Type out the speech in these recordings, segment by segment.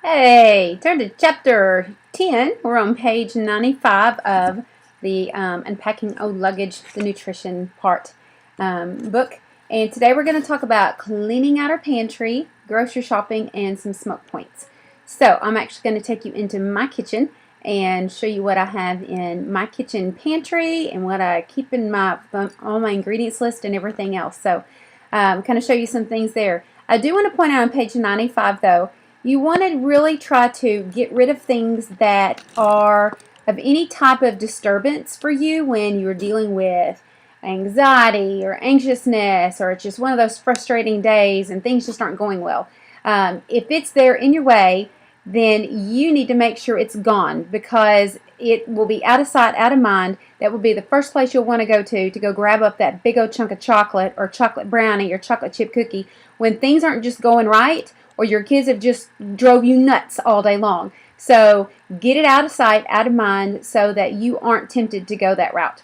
Hey, turn to chapter 10. We're on page 95 of the Unpacking Old Luggage, the nutrition part book. And today we're going to talk about cleaning out our pantry, grocery shopping, and some smoke points. So I'm actually going to take you into my kitchen and show you what I have in my kitchen pantry and what I keep in my all my ingredients list and everything else. So kind of show you some things there. I do want to point out on page 95 though, you want to really try to get rid of things that are of any type of disturbance for you when you're dealing with anxiety or anxiousness, or it's just one of those frustrating days and things just aren't going well. If it's there in your way, then you need to make sure it's gone, because it will be out of sight, out of mind. That will be the first place you'll want to go grab up that big old chunk of chocolate or chocolate brownie or chocolate chip cookie when things aren't just going right, or your kids have just drove you nuts all day long. So get it out of sight, out of mind, so that you aren't tempted to go that route.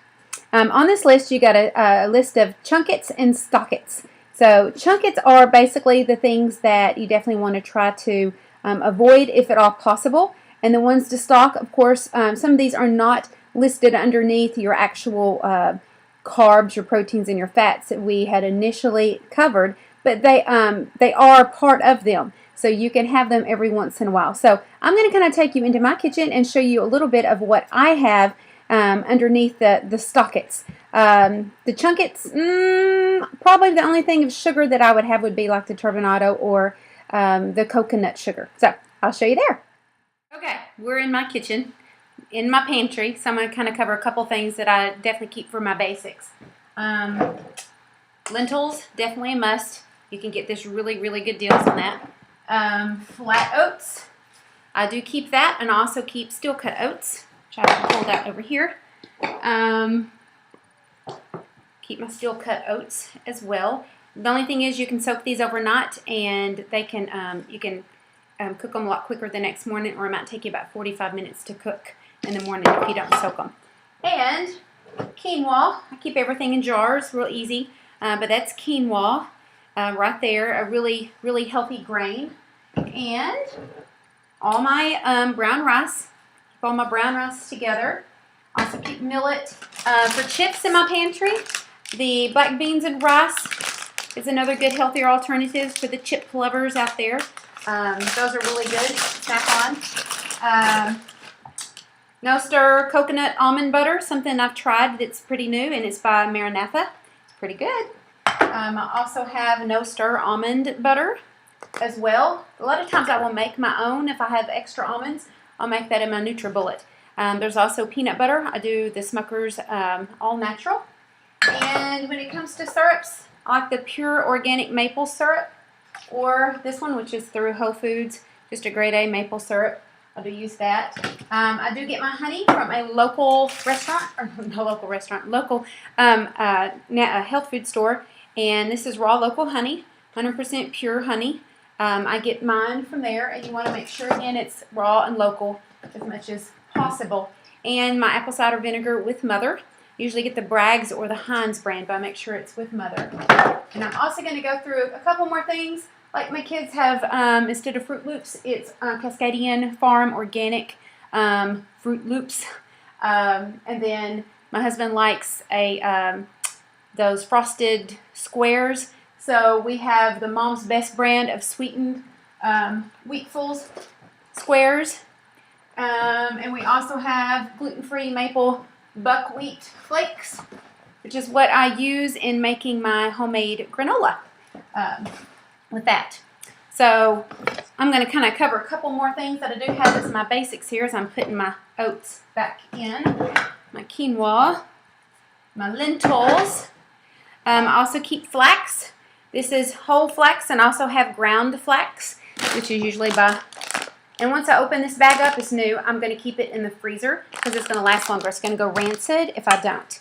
On this list, you got a list of chunkets and stockets. So chunkets are basically the things that you definitely want to try to avoid if at all possible. And the ones to stock, of course, some of these are not listed underneath your actual carbs, your proteins, and your fats that we had initially covered, but they are part of them, so you can have them every once in a while. So I'm going to kind of take you into my kitchen and show you a little bit of what I have underneath the stockets. The chunkets, probably the only thing of sugar that I would have would be like the turbinado or the coconut sugar. So I'll show you there. Okay, we're in my kitchen, in my pantry, so I'm going to kind of cover a couple things that I definitely keep for my basics. Lentils, definitely a must. You can get this really good deals on that. Flat oats, I do keep that, and I also keep steel cut oats, which I can pull that over here. Keep my steel cut oats as well. The only thing is you can soak these overnight, and they can you can cook them a lot quicker the next morning, or it might take you about 45 minutes to cook in the morning if you don't soak them. And quinoa, I keep everything in jars, real easy, but that's quinoa right there, a really healthy grain. And all my brown rice, keep all my brown rice together. Also keep millet for chips in my pantry. The black beans and rice is another good, healthier alternative for the chip lovers out there. Those are really good to snack on. No Stir coconut almond butter, something I've tried that's pretty new, and it's by Maranatha. It's pretty good. I also have No Stir almond butter as well. A lot of times I will make my own. If I have extra almonds, I'll make that in my NutriBullet. There's also peanut butter. I do the Smucker's all natural. And when it comes to syrups, I like the pure organic maple syrup, or this one, which is through Whole Foods, just a grade A maple syrup. I do use that. I do get my honey from a local restaurant, or no local restaurant, local health food store, and this is raw local honey, 100% pure honey. I get mine from there, and you want to make sure, again, it's raw and local as much as possible. And my apple cider vinegar with Mother. Usually get the Bragg's or the Heinz brand, but I make sure it's with Mother. And I'm also going to go through a couple more things. Like my kids have, instead of Fruit Loops, it's Cascadian Farm Organic Fruit Loops. And then my husband likes those frosted squares. So we have the Mom's Best brand of sweetened Wheatfuls squares. And we also have gluten-free maple buckwheat flakes, which is what I use in making my homemade granola with that. So I'm going to kind of cover a couple more things that I do have as my basics here as I'm putting my oats back in. My quinoa, my lentils. I also keep flax. This is whole flax, and I also have ground flax, which is usually by... And once I open this bag up, it's new, I'm going to keep it in the freezer because it's going to last longer. It's going to go rancid if I don't.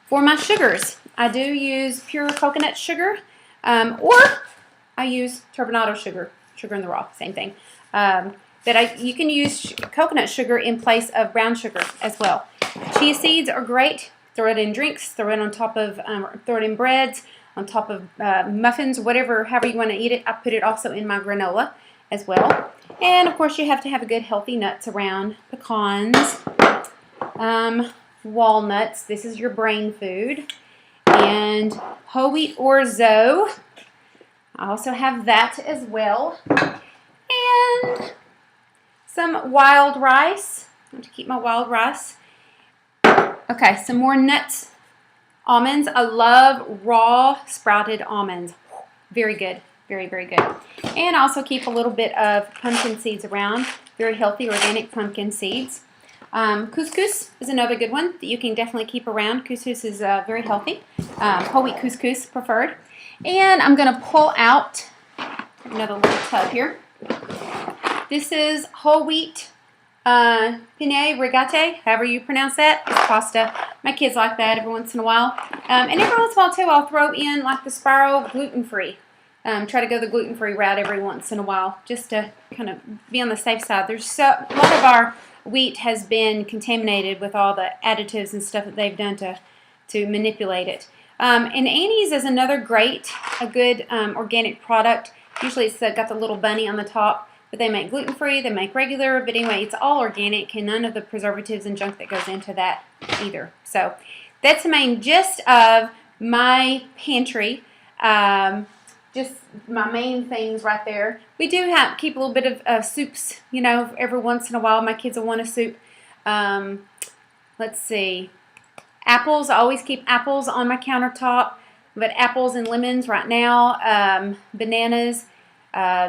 For my sugars, I do use pure coconut sugar, or I use turbinado sugar, sugar in the raw, same thing. But you can use coconut sugar in place of brown sugar as well. Chia seeds are great. Throw it in drinks, throw it on top of, throw it in breads, on top of muffins, whatever, however you want to eat it. I put it also in my granola as well. And of course you have to have a good healthy nuts around. Pecans, walnuts, this is your brain food, and whole wheat orzo. I also have that as well. And some wild rice. I want to keep my wild rice. Okay, some more nuts. Almonds. I love raw sprouted almonds. Very good. Very, very good. And I also keep a little bit of pumpkin seeds around. Very healthy organic pumpkin seeds. Couscous is another good one that you can definitely keep around. Couscous is very healthy. Whole wheat couscous preferred. And I'm going to pull out another little tub here. This is whole wheat penne rigate, however you pronounce that. It's pasta. My kids like that every once in a while. And every once in a while, too, I'll throw in like the Sparrow gluten-free. Try to go the gluten-free route every once in a while, just to kind of be on the safe side. A lot of our wheat has been contaminated with all the additives and stuff that they've done to manipulate it. And Annie's is another a good organic product. Usually it's got the little bunny on the top, but they make gluten-free, they make regular, but anyway, it's all organic and none of the preservatives and junk that goes into that either. So that's the main gist of my pantry. Just my main things right there. We do keep a little bit of soups, you know, every once in a while. My kids will want a soup. Let's see. Apples. I always keep apples on my countertop. But apples and lemons right now. Bananas.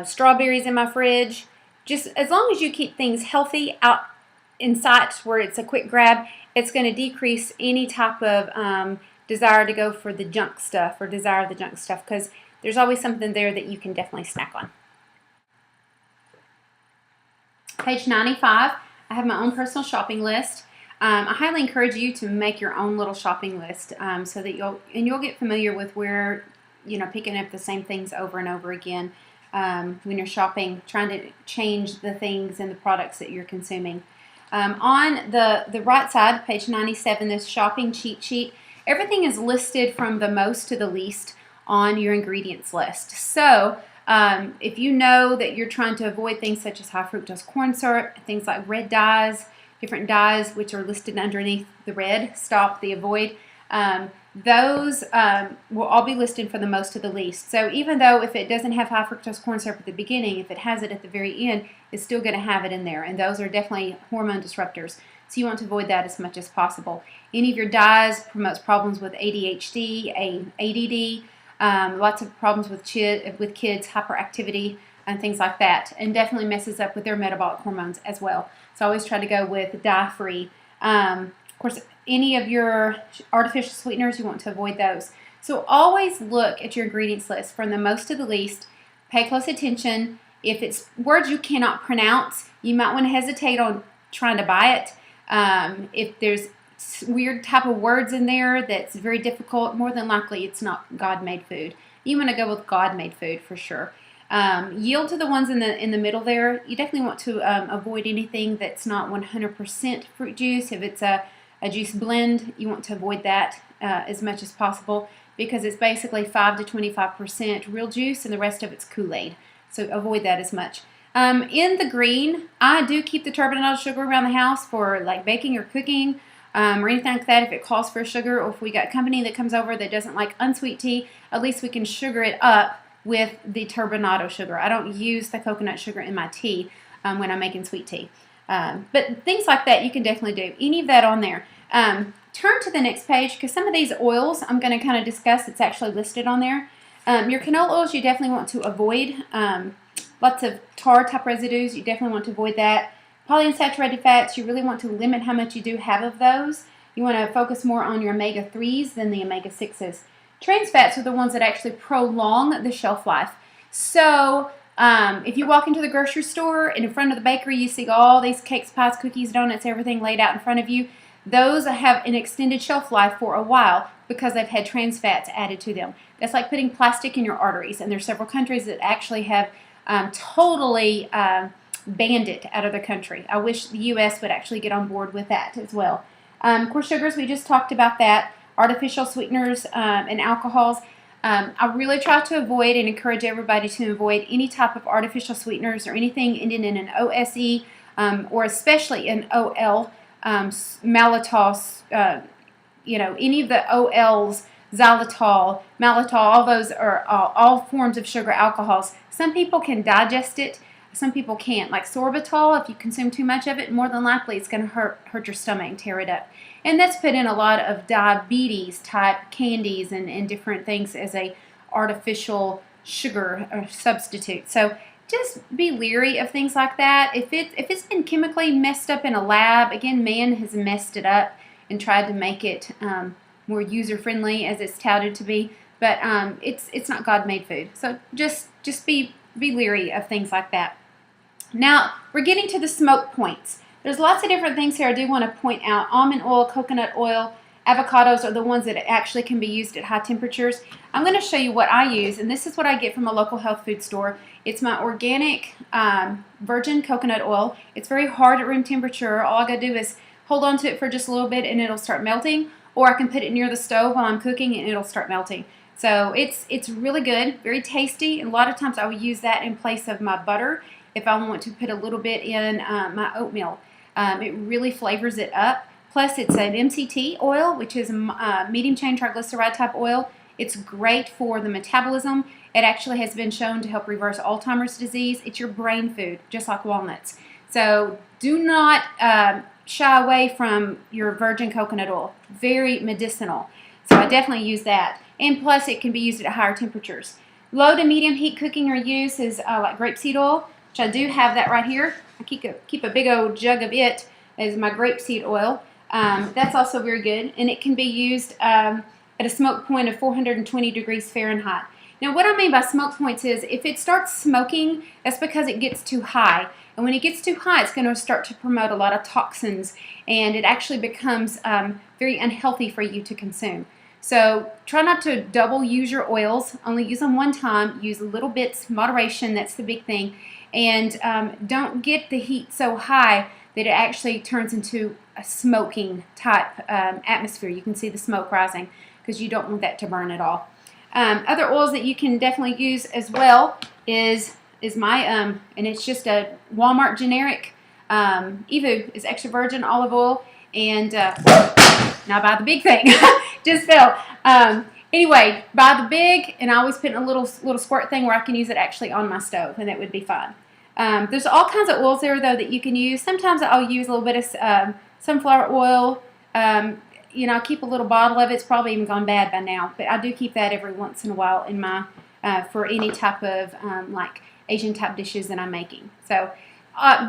Strawberries in my fridge. Just as long as you keep things healthy out in sight where it's a quick grab, it's going to decrease any type of desire to go for the junk stuff or desire the junk stuff, because there's always something there that you can definitely snack on. Page 95, I have my own personal shopping list. I highly encourage you to make your own little shopping list so that you'll get familiar with where, you know, picking up the same things over and over again when you're shopping, trying to change the things and the products that you're consuming. On the right side, page 97, this shopping cheat sheet, everything is listed from the most to the least on your ingredients list. So if you know that you're trying to avoid things such as high fructose corn syrup, things like red dyes, different dyes which are listed underneath the red, stop, the avoid, those will all be listed from the most to the least. So even though if it doesn't have high fructose corn syrup at the beginning, if it has it at the very end, it's still going to have it in there. And those are definitely hormone disruptors. So you want to avoid that as much as possible. Any of your dyes promotes problems with ADHD, ADD, lots of problems with kids, hyperactivity, and things like that. And definitely messes up with their metabolic hormones as well. So I always try to go with dye-free. Of course, any of your artificial sweeteners, you want to avoid those. So always look at your ingredients list from the most to the least. Pay close attention. If it's words you cannot pronounce, you might want to hesitate on trying to buy it. If there's weird type of words in there that's very difficult, more than likely it's not God-made food. You want to go with God-made food for sure. Yield to the ones in the middle there. You definitely want to avoid anything that's not 100% fruit juice. If it's a juice blend, you want to avoid that as much as possible, because it's basically 5 to 25% real juice and the rest of it's Kool-Aid. So avoid that as much. In the green, I do keep the turbinado sugar around the house for like baking or cooking or anything like that. If it calls for sugar, or if we got company that comes over that doesn't like unsweet tea, at least we can sugar it up with the turbinado sugar. I don't use the coconut sugar in my tea when I'm making sweet tea. But things like that you can definitely do. Any of that on there. Turn to the next page, because some of these oils I'm going to kind of discuss. It's actually listed on there. Your canola oils you definitely want to avoid. Lots of tar type residues, you definitely want to avoid that. Polyunsaturated fats, you really want to limit how much you do have of those. You want to focus more on your omega-3s than the omega-6s. Trans fats are the ones that actually prolong the shelf life. So if you walk into the grocery store and in front of the bakery you see all these cakes, pies, cookies, donuts, everything laid out in front of you, those have an extended shelf life for a while because they've had trans fats added to them. That's like putting plastic in your arteries, and there's several countries that actually have totally banned it out of the country. I wish the U.S. would actually get on board with that as well. Of course, sugars, we just talked about that. Artificial sweeteners and alcohols. I really try to avoid and encourage everybody to avoid any type of artificial sweeteners or anything ending in an OSE or especially an OL, maltose, any of the OLs, xylitol, maltitol, all those are all forms of sugar alcohols. Some people can digest it, some people can't. Like sorbitol, if you consume too much of it, more than likely it's going to hurt your stomach and tear it up. And that's put in a lot of diabetes type candies and different things as a artificial sugar or substitute. So just be leery of things like that. If it's been chemically messed up in a lab, again, man has messed it up and tried to make it more user-friendly as it's touted to be, but it's not God-made food. So just be leery of things like that. Now we're getting to the smoke points. There's lots of different things here I do want to point out. Almond oil, coconut oil, avocados are the ones that actually can be used at high temperatures. I'm going to show you what I use, and this is what I get from a local health food store. It's my organic virgin coconut oil. It's very hard at room temperature. All I got to do is hold on to it for just a little bit and it'll start melting, or I can put it near the stove while I'm cooking and it'll start melting. So it's really good, very tasty, and a lot of times I will use that in place of my butter if I want to put a little bit in my oatmeal. It really flavors it up. Plus it's an MCT oil, which is a medium chain triglyceride type oil. It's great for the metabolism. It actually has been shown to help reverse Alzheimer's disease. It's your brain food, just like walnuts. So do not shy away from your virgin coconut oil. Very medicinal. So I definitely use that. And plus it can be used at higher temperatures. Low to medium heat cooking or use is like grapeseed oil, which I do have that right here. I keep a big old jug of it as my grapeseed oil. That's also very good, and it can be used at a smoke point of 420 degrees Fahrenheit. Now what I mean by smoke points is if it starts smoking, that's because it gets too high. And when it gets too high, it's going to start to promote a lot of toxins, and it actually becomes very unhealthy for you to consume. So try not to double use your oils. Only use them one time. Use little bits, moderation, that's the big thing. And don't get the heat so high that it actually turns into a smoking type atmosphere. You can see the smoke rising because you don't want that to burn at all. Other oils that you can definitely use as well is my, and it's just a Walmart generic, EVU is extra virgin olive oil, and now buy the big thing, just fell. Anyway, buy the big, and I always put in a little squirt thing where I can use it actually on my stove, and that would be fine. There's all kinds of oils there, though, that you can use. Sometimes I'll use a little bit of sunflower oil. I keep a little bottle of it. It's probably even gone bad by now, but I do keep that every once in a while in my for any type of like Asian type dishes that I'm making. So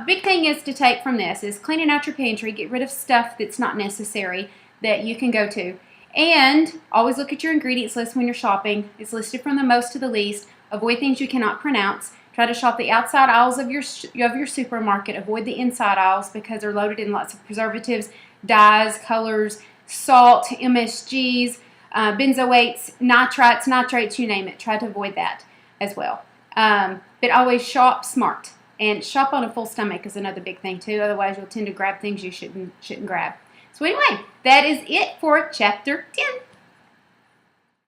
big thing is to take from this is cleaning out your pantry, get rid of stuff that's not necessary that you can go to. And always look at your ingredients list when you're shopping. It's listed from the most to the least. Avoid things you cannot pronounce. Try to shop the outside aisles of your supermarket. Avoid the inside aisles because they're loaded in lots of preservatives, dyes, colors, salt, MSGs, benzoates, nitrates, you name it. Try to avoid that as well. But always shop smart. And shop on a full stomach is another big thing too. Otherwise you'll tend to grab things you shouldn't grab. So anyway, that is it for Chapter 10.